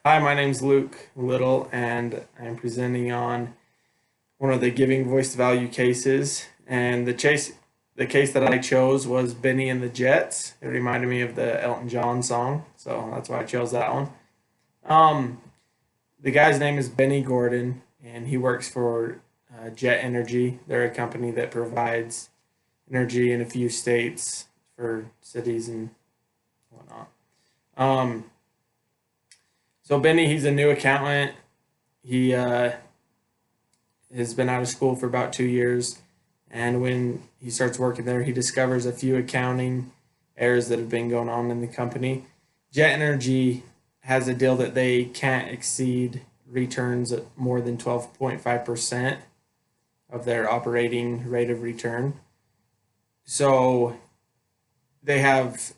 Hi, my name's Luke Little, and I'm presenting on one of the giving voice to value cases. And the case that I chose was Bennie and the Jets. It reminded me of the Elton John song, so that's why I chose that one. Um, the guy's name is Bennie Gordon, and he works for Jet Energy. They're a company that provides energy in a few states for cities and whatnot. Um, so Benny, he's a new accountant. He has been out of school for about 2 years, and when he starts working there, he discovers a few accounting errors that have been going on in the company. Jet Energy has a deal that they can't exceed returns at more than 12.5% of their operating rate of return. So they have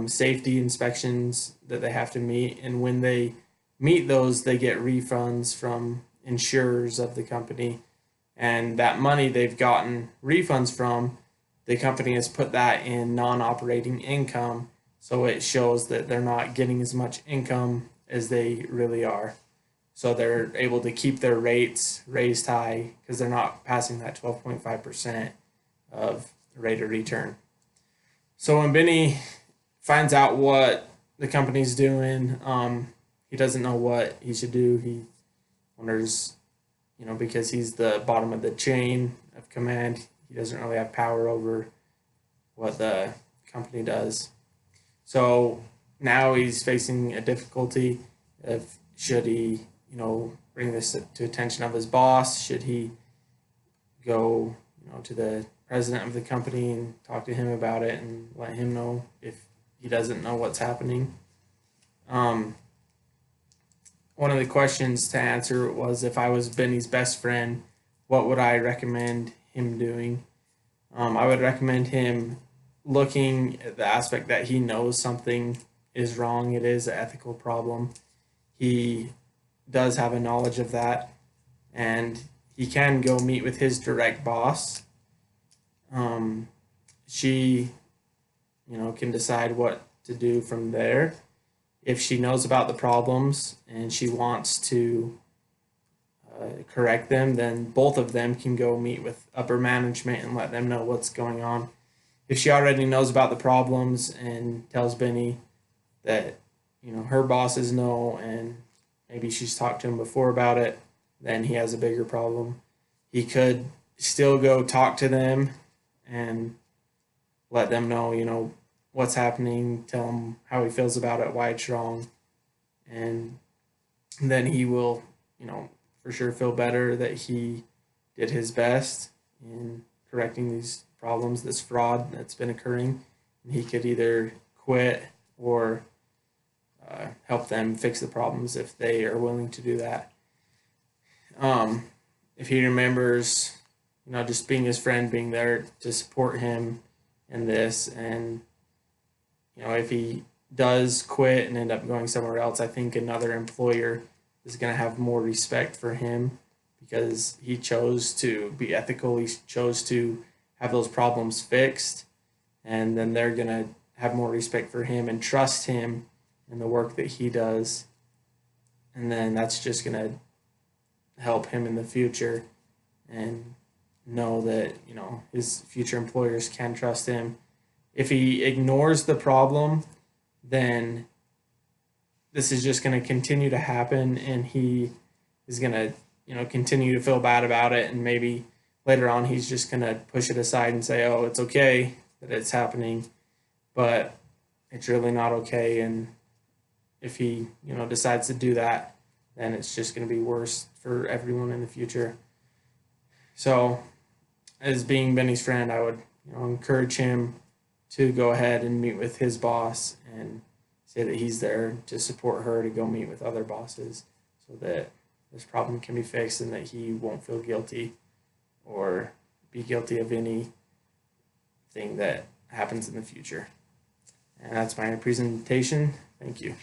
safety inspections that they have to meet, and when they meet those, they get refunds from insurers of the company, and that money they've gotten refunds from, the company has put that in non-operating income, so it shows that they're not getting as much income as they really are. So they're able to keep their rates raised high because they're not passing that 12.5% of rate of return. So when Benny finds out what the company's doing, he doesn't know what he should do. He wonders, because he's the bottom of the chain of command, he doesn't really have power over what the company does. So now he's facing a difficulty of should he, bring this to attention of his boss? Should he go, to the president of the company and talk to him about it and let him know if he doesn't know what's happening? One of the questions to answer was, if I was Benny's best friend, what would I recommend him doing? I would recommend him looking at the aspect that he knows something is wrong. It is an ethical problem. He does have a knowledge of that, and he can go meet with his direct boss. She, can decide what to do from there. If she knows about the problems and she wants to correct them, then both of them can go meet with upper management and let them know what's going on. If she already knows about the problems and tells Benny that, her bosses know and maybe she's talked to him before about it, then he has a bigger problem. He could still go talk to them and let them know, what's happening, tell him how he feels about it, why it's wrong, and then he will, for sure feel better that he did his best in correcting these problems, this fraud that's been occurring. And he could either quit or help them fix the problems if they are willing to do that. If he remembers, just being his friend, being there to support him in this, and if he does quit and end up going somewhere else, I think another employer is going to have more respect for him because he chose to be ethical. He chose to have those problems fixed, and then they're going to have more respect for him and trust him in the work that he does. And then that's just going to help him in the future and know that, his future employers can trust him. If he ignores the problem, then this is just going to continue to happen, and he is going to, continue to feel bad about it, and maybe later on he's just going to push it aside and say, oh, it's okay that it's happening, but it's really not okay. And if he, decides to do that, then it's just going to be worse for everyone in the future. So as being Benny's friend, I would, encourage him to go ahead and meet with his boss and say that he's there to support her to go meet with other bosses so that this problem can be fixed and that he won't feel guilty or be guilty of anything that happens in the future. And that's my presentation. Thank you.